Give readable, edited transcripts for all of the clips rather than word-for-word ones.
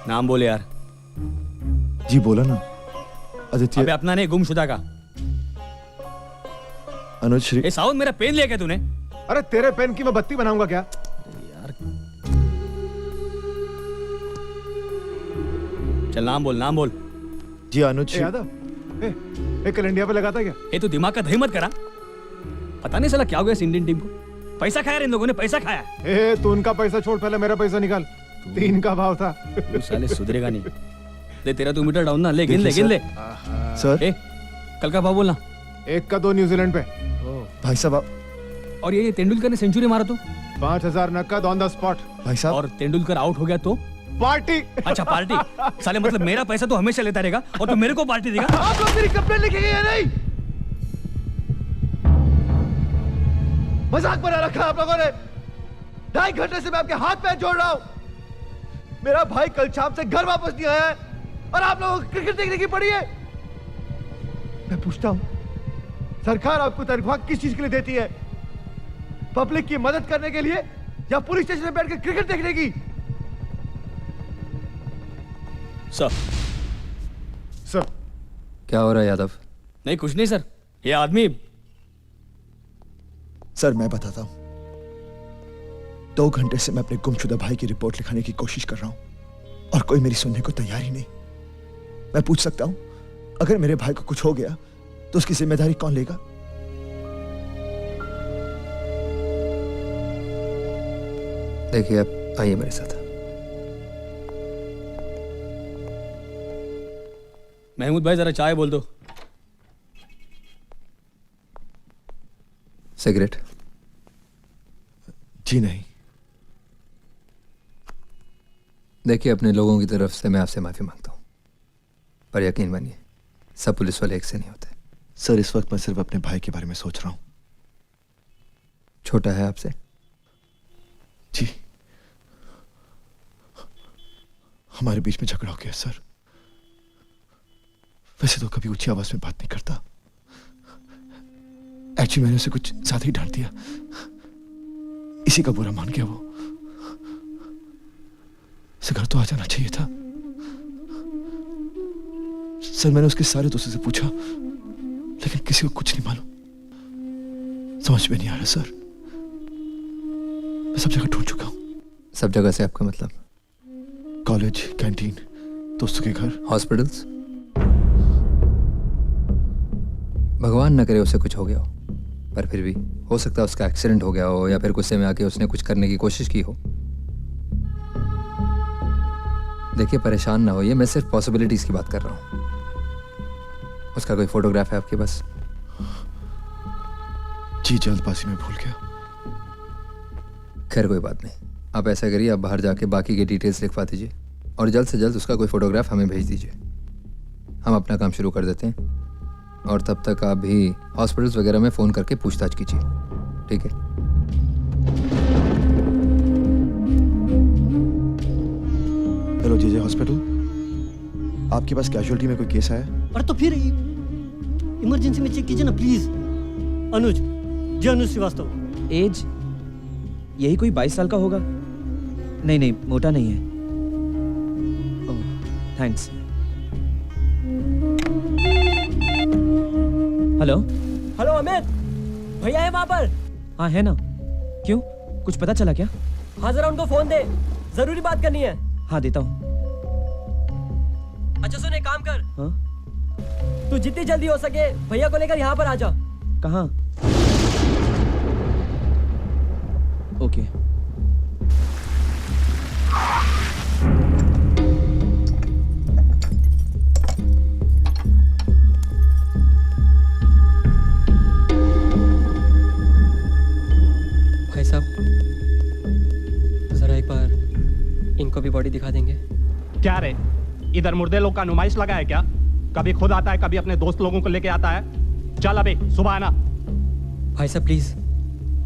नाम बोले यार। जी बोला ना, आदित्य। अबे अपना नहीं, गुमशुदा का। अनुज श्री। ए साउंड, मेरा पेन लिया क्या तूने? अरे तेरे पेन की मैं बत्ती बनाऊंगा क्या? यार चल नाम बोल, नाम बोल। जी अनुज श्री। यादव, कल इंडिया पे लगाता क्या? ए तू दिमाग का दही मत करा। पता नहीं साला क्या हो गया इस इंडियन टीम को। पैसा खाया इन लोगों ने, पैसा खाया। तू उनका पैसा छोड़, पहले मेरा पैसा निकाल। 3 का भाव था। तू साले सुधरेगा नहीं। ले तेरा 2 मीटर डाउन ना, ले गिन ले गिन ले। सर। ए कल का भाव बोलना। 1 का 2 न्यूजीलैंड पे। भाई साहब और ये तेंदुलकर ने सेंचुरी मारा तो 5000 नकद ऑन द स्पॉट। भाई साहब। और तेंदुलकर आउट हो गया तो पार्टी। अच्छा पार्टी। साले मतलब मेरा पैसा तो हमेशा लेता रहेगा और तू मेरे को पार्टी देगा? आप लोग मेरी कंप्लेंट लिखेंगे या नहीं? मजाक बना रखा आप लोगों ने। 2.5 घंटे से मैं आपके हाथ पैर जोड़ रहा हूं। मेरा भाई कल शाम से घर वापस नहीं आया है और आप लोगों को क्रिकेट देखने की पड़ी है। मैं पूछता हूं, सरकार आपको तनख्वाह किस चीज के लिए देती है? पब्लिक की मदद करने के लिए या पुलिस स्टेशन में बैठकर क्रिकेट देखने की? सर। सर क्या हो रहा है यादव? नहीं कुछ नहीं सर, ये आदमी। सर मैं बताता हूं, 2 घंटे से मैं अपने गुमशुदा भाई की रिपोर्ट लिखाने की कोशिश कर रहा हूं और कोई मेरी सुनने को तैयार ही नहीं। मैं पूछ सकता हूं, अगर मेरे भाई को कुछ हो गया तो उसकी जिम्मेदारी कौन लेगा? देखिए आप आइए मेरे साथ। महमूद भाई जरा चाय बोल दो। सिगरेट? जी नहीं। देखिए अपने लोगों की तरफ से मैं आपसे माफी मांगता हूं, पर यकीन मानिए सब पुलिस वाले एक से नहीं होते। सर इस वक्त मैं सिर्फ अपने भाई के बारे में सोच रहा हूं। छोटा है आपसे? जी हमारे बीच में झगड़ा हो गया सर। वैसे तो कभी ऊंची आवाज में बात नहीं करता। एक्चुअली मैंने उसे कुछ ज्यादा ही डांट दिया, इसी का बुरा मान गया वो। उसे घर तो आ जाना चाहिए था। सर मैंने उसके सारे दोस्तों से पूछा लेकिन किसी को कुछ नहीं मालूम। समझ में नहीं आ रहा सर, मैं सब जगह ढूंढ चुका हूं। सब जगह से आपका मतलब? कॉलेज, कैंटीन, दोस्तों के घर, हॉस्पिटल्स। भगवान न करे उसे कुछ हो गया हो, पर फिर भी हो सकता है उसका एक्सीडेंट हो गया हो या फिर गुस्से में आके उसने कुछ करने की कोशिश की हो। देखिए परेशान ना होइए, मैं सिर्फ पॉसिबिलिटीज की बात कर रहा हूं। उसका कोई फोटोग्राफ है आपके पास? जी जल्दबाजी में भूल गया। खैर कोई बात नहीं, आप ऐसा करिए, आप बाहर जाके बाकी की डिटेल्स लिखवा दीजिए और जल्द से जल्द उसका कोई फोटोग्राफ हमें भेज दीजिए। हम अपना काम शुरू कर देते हैं और तब तक आप भी हॉस्पिटल्स वगैरह में फ़ोन करके पूछताछ कीजिए, ठीक है? हेलो जेजे हॉस्पिटल, आपके पास कैजुअलिटी में कोई केस आया? अरे तो फिर इमरजेंसी में चेक कीजिए ना प्लीज। अनुज, जी अनुज श्रीवास्तव। एज यही कोई 22 साल का होगा। नहीं नहीं मोटा नहीं है। ओह थैंक्स। हेलो हेलो अमित, भैया है वहाँ पर? हाँ है ना, क्यों कुछ पता चला क्या? हाँ जरा उनको फोन दे, जरूरी बात करनी है। हाँ देता हूँ। अच्छा सुन एक काम कर, हाँ तू जितनी जल्दी हो सके भैया को लेकर यहाँ पर आ जा। कहाँ? ओके। भाई साहब जरा एक बार इनको भी बॉडी दिखा देंगे? क्या रे, इधर मुर्दे लोग का नुमाइश लगा है क्या? कभी खुद आता है, कभी अपने दोस्त लोगों को लेके आता है। चल अबे सुबह आना। भाई साहब प्लीज,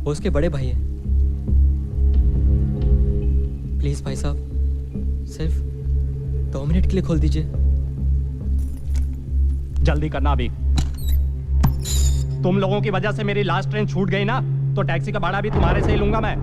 वो उसके बड़े भाई हैं। प्लीज भाई साहब, सिर्फ 2 मिनट के लिए खोल दीजिए। जल्दी करना अभी। तुम लोगों की वजह से मेरी लास्ट ट्रेन छूट गई ना, तो टैक्सी का भाड़ा भी तुम्हारे से ही लूंगा मैं।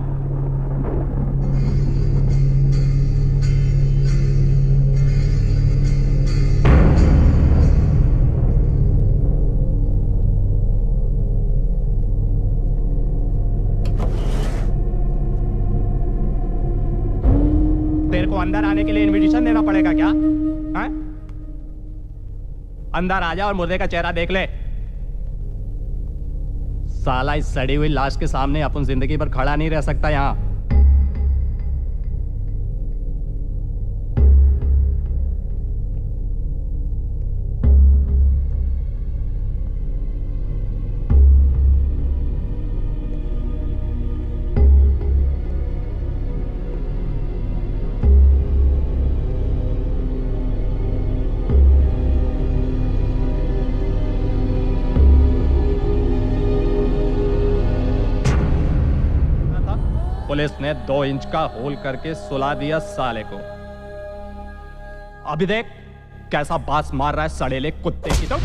अंदर आने के लिए इनविटेशन देना पड़ेगा क्या? हैं? अंदर आ जा और मुर्दे का चेहरा देख ले। साला इस सड़ी हुई लाश के सामने अपन जिंदगी भर खड़ा नहीं रह सकता यहां। पुलिस ने 2 इंच का होल करके सुला दिया साले को। अभी देख कैसा बास मार रहा है सड़ेले कुत्ते की। तो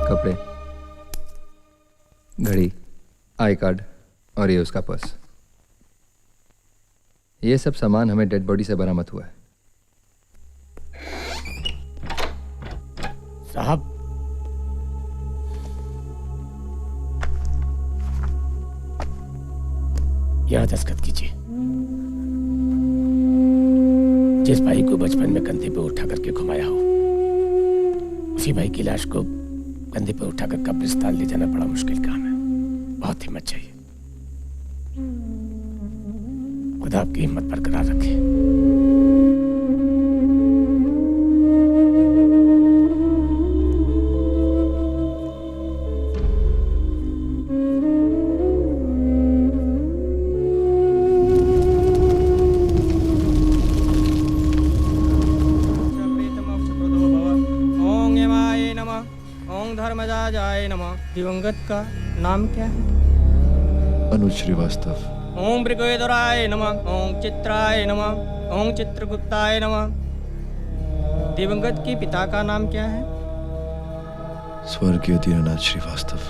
कपड़े, घड़ी, आई कार्ड और ये उसका पर्स। ये सब सामान हमें डेड बॉडी से बरामद हुआ है। साहब, यह दस्तखत कीजिए। जिस भाई को बचपन में कंधे पे उठा करके घुमाया हो, उसी भाई की लाश को कंधे पे उठाकर कब्रिस्तान ले जाना बड़ा मुश्किल काम है। बहुत हिम्मत चाहिए। खुदा आपकी हिम्मत बरकरार रखे। दिवंगत का नाम क्या है? अनुज श्रीवास्तव। ओम मृगेधराय नमः। ओम चित्राय नमः। ओम चित्रगुप्ताय नमः। दिवंगत के पिता का नाम क्या है? स्वर्गीय दीनानाथ श्रीवास्तव।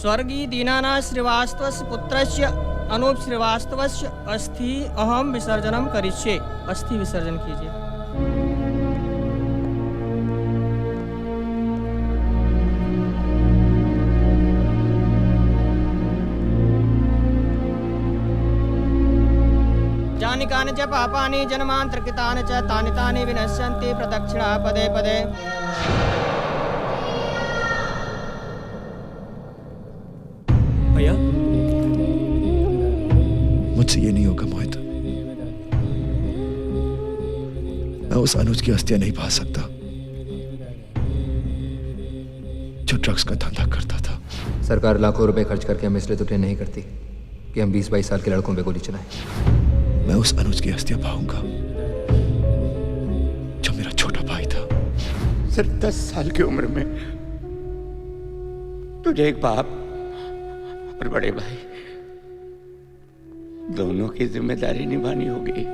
स्वर्गीय दीनानाथ श्रीवास्तवस्य पुत्रस्य अनूप श्रीवास्तवस्य अस्थि अहम विसर्जनम करिष्ये। अस्थि विसर्जन कीजिए। जानिकानि च पापानि जन्मान्तरकृतानि च तानि तानि विनश्यन्ति प्रदक्षिणा पदे पदे। भैया, मुझसे ये नहीं होगा मोहित। मैं उस अनुज की अस्थियां नहीं पा सकता जो ड्रग्स का धंधा करता था। सरकार लाखों रुपए खर्च करके हम इसलिए तो ट्रेन नहीं करती कि हम 20-22 साल के लड़कों पे गोली चलाएं। मैं उस अनुज की अस्थियां पाऊंगा जो मेरा छोटा भाई था। सिर्फ 10 साल की उम्र में तुझे एक बाप और बड़े भाई दोनों की जिम्मेदारी निभानी होगी।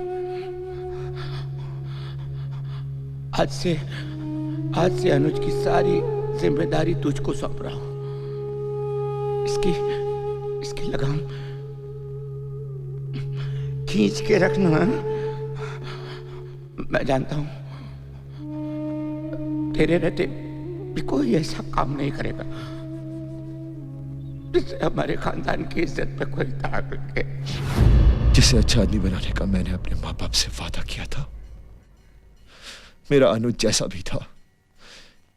आज से अनुज की सारी जिम्मेदारी तुझको सौंप रहा हूं। इसकी लगाम खींच के रखना। मैं जानता हूं तेरे रहते भी कोई ऐसा काम नहीं करेगा जिससे हमारे खानदान की इज्जत पे कोई दाग लगे। जिसे अच्छा आदमी बनाने का मैंने अपने माँ बाप से वादा किया था। मेरा अनुज जैसा भी था,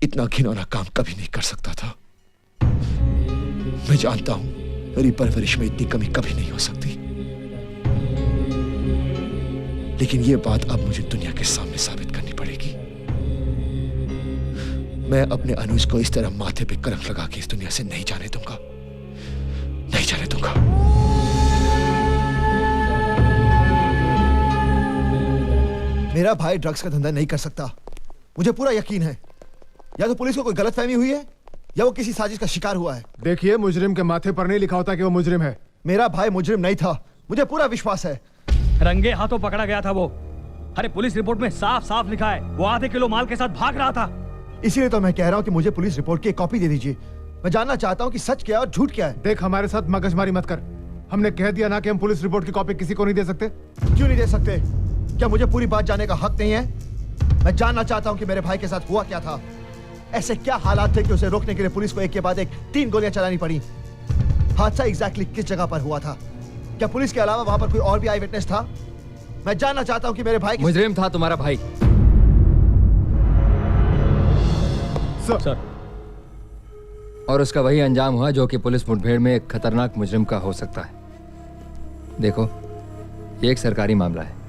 इतना घिनौना काम कभी नहीं कर सकता था। मैं जानता हूं मेरी परवरिश में इतनी कमी कभी नहीं हो सकती, लेकिन यह बात अब मुझे दुनिया के सामने साबित करनी पड़ेगी। मैं अपने अनुज को इस तरह माथे पे कलंक लगा के इस दुनिया से नहीं जाने दूंगा, नहीं जाने दूंगा। मेरा भाई ड्रग्स का धंधा नहीं कर सकता, मुझे पूरा यकीन है। या तो पुलिस को कोई गलतफहमी हुई है या वो किसी साजिश का शिकार हुआ है। देखिए, मुजरिम के माथे पर नहीं लिखा होता कि वो मुजरिम है। मेरा भाई मुजरिम नहीं था, मुझे पूरा विश्वास है। रंगे हाथों पकड़ा गया था वो। अरे पुलिस रिपोर्ट में साफ साफ लिखा है वो आधे किलो माल के साथ भाग रहा था। इसीलिए तो मैं कह रहा हूं कि मुझे पुलिस रिपोर्ट की एक कॉपी दे दीजिए। मैं जानना चाहता हूं कि सच क्या है और झूठ क्या है। देख, हमारे साथ मगजमारी मत कर। हमने कह दिया ना कि हम पुलिस रिपोर्ट की कॉपी किसी को नहीं दे सकते। क्यों नहीं दे सकते? क्या मुझे पूरी बात जानने का हक नहीं है? मैं जानना चाहता हूं कि मेरे भाई के साथ हुआ क्या था। ऐसे क्या हालात थे कि उसे रोकने के लिए पुलिस को एक के बाद एक 3 गोलियां चलानी पड़ी। हादसा एग्जैक्टली किस जगह पर हुआ था? क्या पुलिस के अलावा वहां पर कोई और भी आई विटनेस था? मैं जानना चाहता हूं कि मेरे भाई मुजरिम था तुम्हारा भाई। सर। और उसका वही अंजाम हुआ जो कि पुलिस मुठभेड़ में एक खतरनाक मुजरिम का हो सकता है। देखो, ये एक सरकारी मामला है।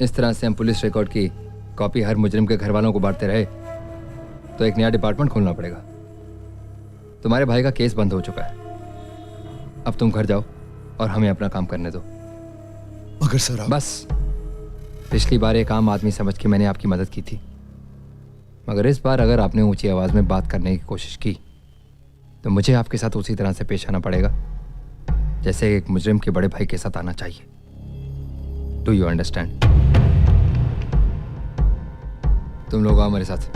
इस तरह से हम पुलिस रिकॉर्ड की कॉपी हर मुजरिम के घर वालों को बांटते रहे तो एक नया डिपार्टमेंट खोलना पड़ेगा। तुम्हारे भाई का केस बंद हो चुका है। अब तुम घर जाओ और हमें अपना काम करने दो। मगर सर बस, पिछली बार एक आम आदमी समझ के मैंने आपकी मदद की थी, मगर इस बार अगर आपने ऊंची आवाज में बात करने की कोशिश की तो मुझे आपके साथ उसी तरह से पेश आना पड़ेगा जैसे एक मुजरिम के बड़े भाई के साथ आना चाहिए। Do you understand? तुम लोग आओ मेरे साथ।